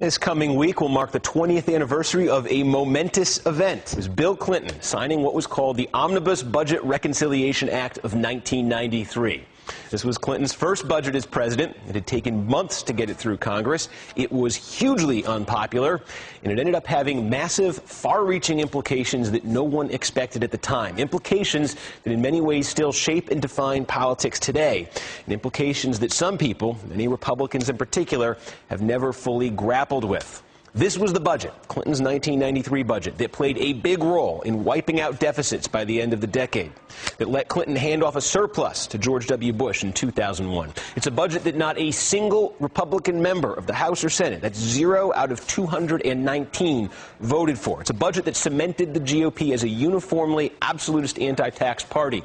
This coming week will mark the 20th anniversary of a momentous event. It was Bill Clinton signing what was called the Omnibus Budget Reconciliation Act of 1993. This was Clinton's first budget as president. It had taken months to get it through Congress. It was hugely unpopular, and it ended up having massive, far-reaching implications that no one expected at the time. Implications that in many ways still shape and define politics today, and implications that some people, many Republicans in particular, have never fully grappled with. This was the budget, Clinton's 1993 budget, that played a big role in wiping out deficits by the end of the decade, that let Clinton hand off a surplus to George W. Bush in 2001. It's a budget that not a single Republican member of the House or Senate, that's 0 out of 219, voted for. It's a budget that cemented the GOP as a uniformly absolutist anti-tax party,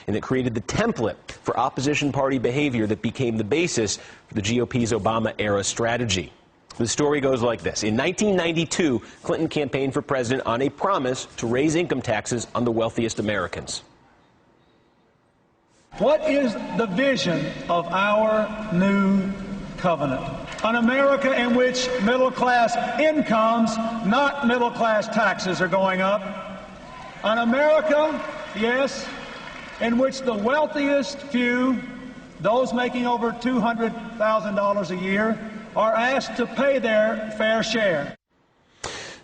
and that created the template for opposition party behavior that became the basis for the GOP's Obama-era strategy. The story goes like this. In 1992, Clinton campaigned for president on a promise to raise income taxes on the wealthiest Americans. What is the vision of our new covenant? An America in which middle-class incomes, not middle-class taxes, are going up. An America, yes, in which the wealthiest few, those making over $200,000 a year, are asked to pay their fair share.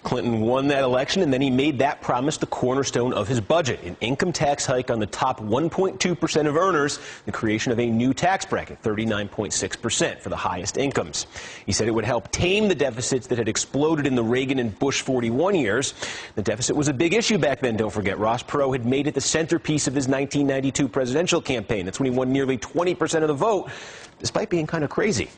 Clinton won that election, and then he made that promise the cornerstone of his budget, an income tax hike on the top 1.2% of earners, the creation of a new tax bracket, 39.6% for the highest incomes. He said it would help tame the deficits that had exploded in the Reagan and Bush 41 years. The deficit was a big issue back then, don't forget. Ross Perot had made it the centerpiece of his 1992 presidential campaign. That's when he won nearly 20% of the vote, despite being kind of crazy.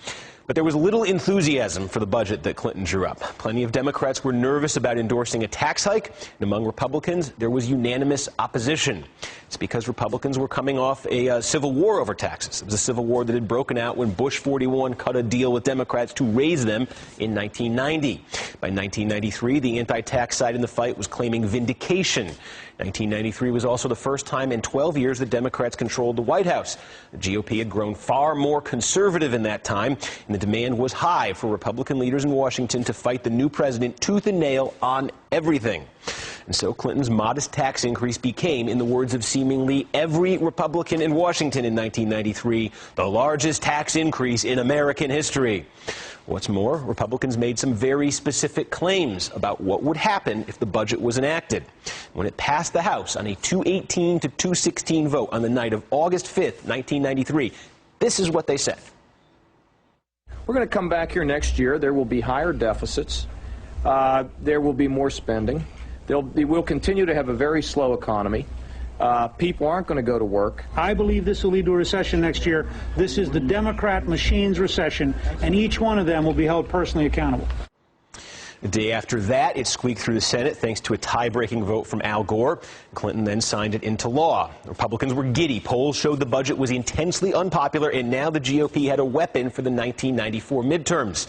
But there was little enthusiasm for the budget that Clinton drew up. Plenty of Democrats were nervous about endorsing a tax hike, and among Republicans, there was unanimous opposition. It's because Republicans were coming off a civil war over taxes. It was a civil war that had broken out when Bush 41 cut a deal with Democrats to raise them in 1990. By 1993, the anti-tax side in the fight was claiming vindication. 1993 was also the first time in 12 years that Democrats controlled the White House. The GOP had grown far more conservative in that time, and the demand was high for Republican leaders in Washington to fight the new president tooth and nail on everything. And so Clinton's modest tax increase became, in the words of seemingly every Republican in Washington in 1993, the largest tax increase in American history. What's more, Republicans made some very specific claims about what would happen if the budget was enacted. When it passed the House on a 218 to 216 vote on the night of August 5th, 1993, this is what they said. We're going to come back here next year. There will be higher deficits. There will be more spending. We'll continue to have a very slow economy. People aren't going to go to work. I believe this will lead to a recession next year. This is the Democrat machine's recession, and each one of them will be held personally accountable. The day after that, it squeaked through the Senate thanks to a tie-breaking vote from Al Gore. Clinton then signed it into law. Republicans were giddy. Polls showed the budget was intensely unpopular, and now the GOP had a weapon for the 1994 midterms.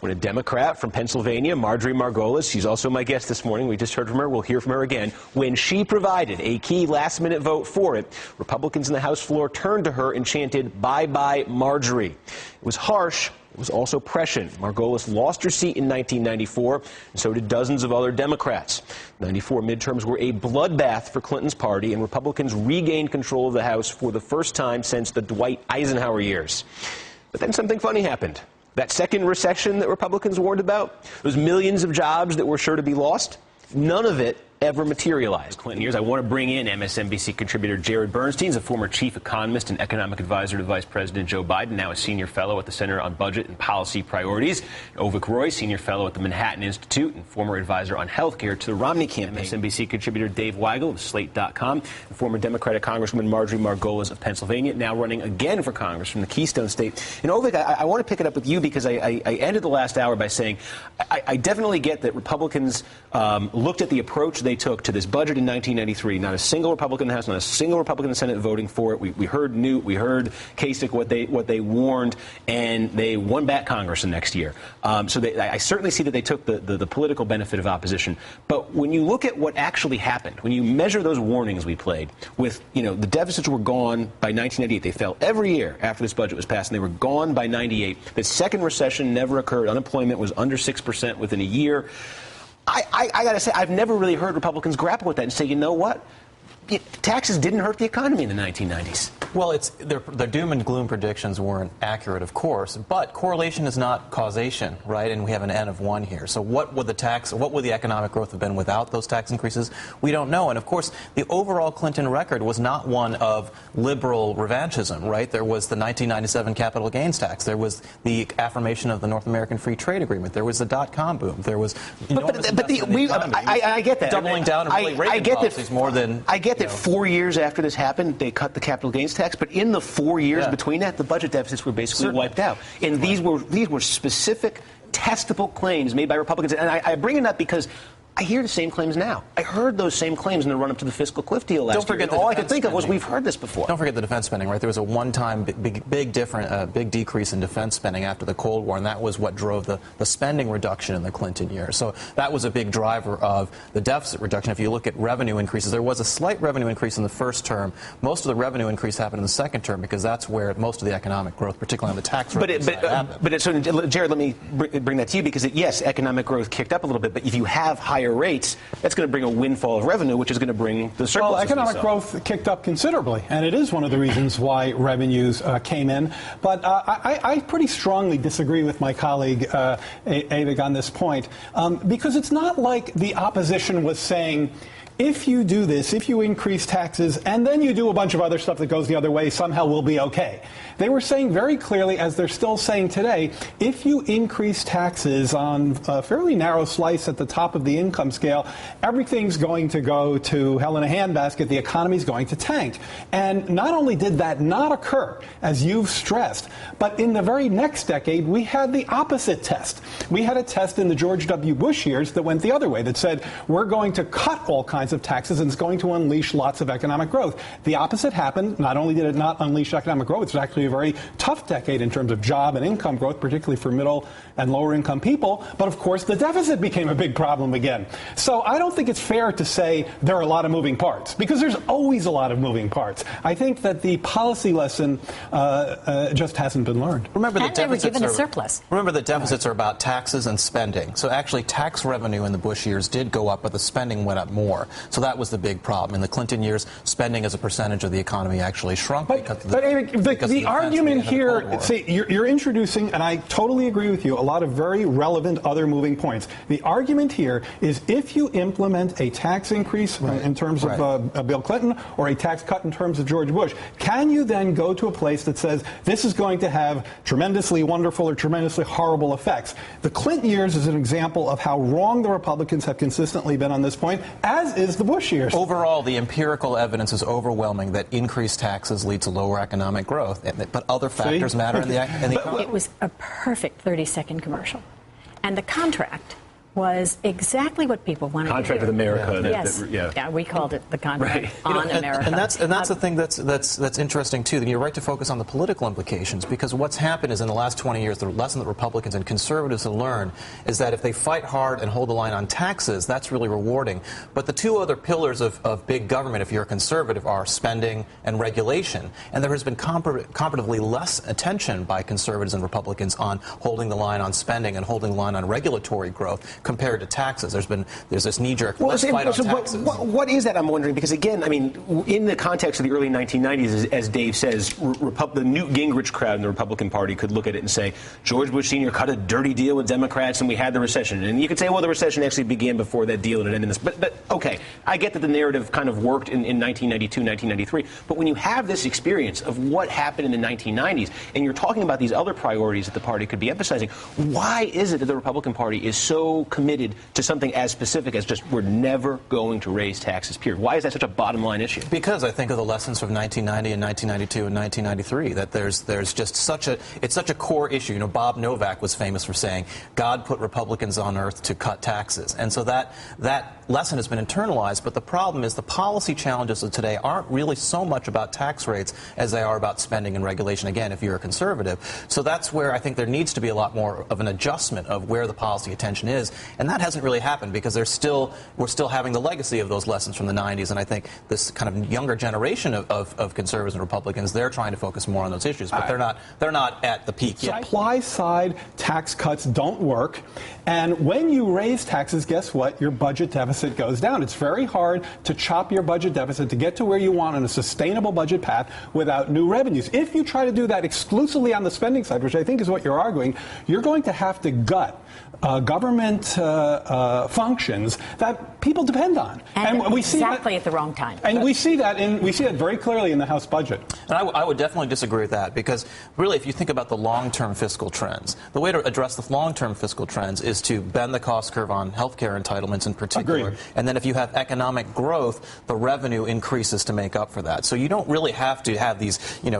When a Democrat from Pennsylvania, Marjorie Margolies, she's also my guest this morning, we just heard from her, we'll hear from her again, when she provided a key last-minute vote for it, Republicans in the House floor turned to her and chanted, "Bye-bye, Marjorie." It was harsh. It was also prescient. Margolies lost her seat in 1994, and so did dozens of other Democrats. 94 midterms were a bloodbath for Clinton's party, and Republicans regained control of the House for the first time since the Dwight Eisenhower years. But then something funny happened. That second recession that Republicans warned about, those millions of jobs that were sure to be lost, none of it ever materialized. Clinton years. I want to bring in MSNBC contributor Jared Bernstein. He's a former chief economist and economic advisor to Vice President Joe Biden, now a senior fellow at the Center on Budget and Policy Priorities. Avik Roy, senior fellow at the Manhattan Institute and former advisor on health care to the Romney campaign. MSNBC contributor Dave Weigel of Slate.com, and former Democratic Congresswoman Marjorie Margolies of Pennsylvania, now running again for Congress from the Keystone State. And Avik, I want to pick it up with you because I ended the last hour by saying I definitely get that Republicans looked at the approach they they took to this budget in 1993, not a single Republican in the House, not a single Republican in the Senate voting for it. We heard Newt, we heard Kasich, what they warned, and they won back Congress the next year. So I certainly see that they took the political benefit of opposition. But when you look at what actually happened, when you measure those warnings we played with, the deficits were gone by 1998. They fell every year after this budget was passed, and they were gone by 98. The second recession never occurred. Unemployment was under 6% within a year. I got to say, I've never really heard Republicans grapple with that and say, you know what? Taxes didn't hurt the economy in the 1990s. Well, the doom and gloom predictions weren't accurate, of course, but correlation is not causation, right? And we have an N of 1 here. So what would the economic growth have been without those tax increases? We don't know. And of course, the overall Clinton record was not one of liberal revanchism, right? There was the 1997 capital gains tax. There was the affirmation of the North American Free Trade Agreement. There was the .com boom. There was I get that. Doubling down and really Reagan policies more than... I get that 4 years after this happened, they cut the capital gains tax, but in the 4 years between that, the budget deficits were basically wiped out. And these were specific, testable claims made by Republicans. And I bring it up because I hear the same claims now. I heard those same claims in the run-up to the fiscal cliff deal last year. And all I could think of was we've heard this before. Don't forget the defense spending, right? There was a one-time big decrease in defense spending after the Cold War, and that was what drove the spending reduction in the Clinton years. So that was a big driver of the deficit reduction. If you look at revenue increases, there was a slight revenue increase in the first term. Most of the revenue increase happened in the second term because that's where most of the economic growth, particularly on the tax revenue side, happened. So, Jared, let me bring that to you because, yes, economic growth kicked up a little bit, but if you have higher rates, that's going to bring a windfall of revenue, which is going to bring the surplus. Well, economic growth kicked up considerably, and it is one of the reasons why revenues came in. But I pretty strongly disagree with my colleague Avik on this point, because it's not like the opposition was saying, if you do this, if you increase taxes, and then you do a bunch of other stuff that goes the other way, somehow we'll be okay. They were saying very clearly, as they're still saying today, if you increase taxes on a fairly narrow slice at the top of the income scale, everything's going to go to hell in a handbasket. The economy's going to tank. And not only did that not occur, as you've stressed, but in the very next decade, we had the opposite test. We had a test in the George W. Bush years that went the other way, that said, we're going to cut all kinds of taxes and it's going to unleash lots of economic growth. The opposite happened. Not only did it not unleash economic growth, it's actually a very tough decade in terms of job and income growth, particularly for middle and lower income people. But of course, the deficit became a big problem again. So I don't think it's fair to say there are a lot of moving parts, because there's always a lot of moving parts. I think that the policy lesson just hasn't been learned. Remember, and they were given a surplus. Remember that deficits are about taxes and spending. So actually, tax revenue in the Bush years did go up, but the spending went up more. So that was the big problem. In the Clinton years, spending as a percentage of the economy actually shrunk. But the argument here, see, you're introducing, and I totally agree with you, a lot of very relevant other moving points. The argument here is if you implement a tax increase in terms of Bill Clinton or a tax cut in terms of George Bush, can you then go to a place that says this is going to have tremendously wonderful or tremendously horrible effects? The Clinton years is an example of how wrong the Republicans have consistently been on this point, as is the Bush years. Overall, the empirical evidence is overwhelming that increased taxes lead to lower economic growth, but other factors matter in the economy. It was a perfect 30-second commercial. And the contract was exactly what people wanted Contract to with hear. America. Yes. Yeah, we called it the contract on America. And that's the thing that's interesting, too. You're right to focus on the political implications, because what's happened is in the last 20 years, the lesson that Republicans and conservatives have learned is that if they fight hard and hold the line on taxes, that's really rewarding. But the two other pillars of big government, if you're a conservative, are spending and regulation. And there has been comparatively less attention by conservatives and Republicans on holding the line on spending and holding the line on regulatory growth compared to taxes. There's this knee-jerk let's fight on taxes. What is that, I'm wondering? Because again, I mean, in the context of the early 1990s, as Dave says, the Newt Gingrich crowd in the Republican Party could look at it and say, George Bush Sr. cut a dirty deal with Democrats and we had the recession. And you could say, well, the recession actually began before that deal and it ended in this. But okay, I get that the narrative kind of worked in 1992, 1993. But when you have this experience of what happened in the 1990s, and you're talking about these other priorities that the party could be emphasizing, why is it that the Republican Party is so committed to something as specific as just we're never going to raise taxes, period? Why is that such a bottom line issue? Because I think of the lessons from 1990 and 1992 and 1993, that there's just such a core issue. You know, Bob Novak was famous for saying, God put Republicans on earth to cut taxes. And so that lesson has been internalized, but the problem is the policy challenges of today aren't really so much about tax rates as they are about spending and regulation, again, if you're a conservative. So that's where I think there needs to be a lot more of an adjustment of where the policy attention is, and that hasn't really happened because we're still having the legacy of those lessons from the 90s, and I think this kind of younger generation of conservatives and Republicans, they're trying to focus more on those issues, but they're not at the peak yet. Supply side tax cuts don't work, and when you raise taxes, guess what? Your budget deficit goes down. It's very hard to chop your budget deficit to get to where you want on a sustainable budget path without new revenues. If you try to do that exclusively on the spending side, which I think is what you're arguing, you're going to have to gut government functions that people depend on, and we see exactly at the wrong time. And we see that very clearly in the House budget. And I would definitely disagree with that, because really, if you think about the long-term fiscal trends, the way to address the long-term fiscal trends is to bend the cost curve on health care entitlements in particular. Agreed. And then if you have economic growth, the revenue increases to make up for that. So you don't really have to have these,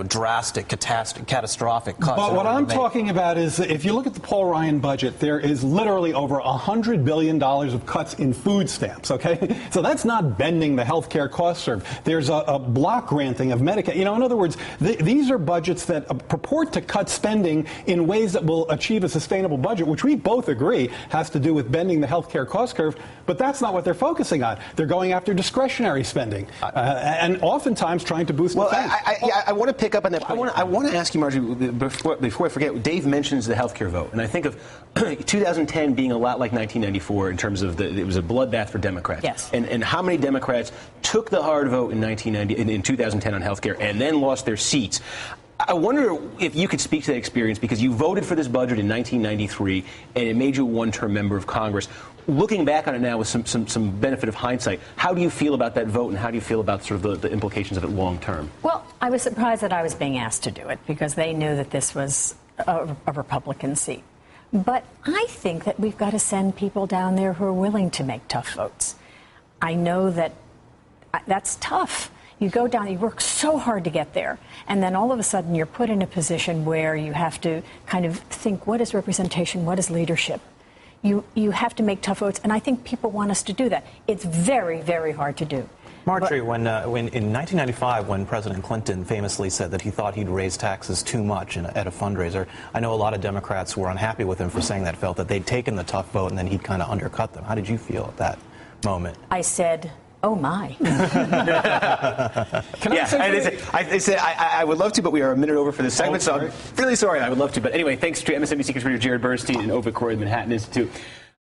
drastic, catastrophic cuts. But what I'm talking about is, if you look at the Paul Ryan budget, there is literally over $100 billion of cuts in food stamps, okay? So that's not bending the health care cost curve. There's a block granting of Medicaid. In other words, these are budgets that purport to cut spending in ways that will achieve a sustainable budget, which we both agree has to do with bending the health care cost curve, but that's not what they're focusing on. They're going after discretionary spending and oftentimes trying to boost defense. I want to pick up on that. I want to ask you, Marjorie, before I forget, Dave mentions the health care vote, and I think of 2010 being a lot like 1994 in terms of it was a bloodbath for Democrats. Yes. And how many Democrats took the hard vote in 2010 on health care and then lost their seats? I wonder if you could speak to that experience, because you voted for this budget in 1993 and it made you a one-term member of Congress. Looking back on it now with some benefit of hindsight, how do you feel about that vote, and how do you feel about sort of the implications of it long term? Well, I was surprised that I was being asked to do it, because they knew that this was a Republican seat. But I think that we've got to send people down there who are willing to make tough votes. I know that that's tough. You go down, you work so hard to get there, and then all of a sudden you're put in a position where you have to kind of think, what is representation, what is leadership? You have to make tough votes, and I think people want us to do that. It's very, very hard to do. Marjorie, when in 1995, when President Clinton famously said that he thought he'd raise taxes too much at a fundraiser, I know a lot of Democrats were unhappy with him for saying that, felt that they'd taken the tough vote and then he'd kind of undercut them. How did you feel at that moment? I said, oh, my. I said I would love to, but we are a minute over for this segment, so I'm really sorry. I would love to. But anyway, thanks to MSNBC contributor Jared Bernstein and Avik Roy of the Manhattan Institute.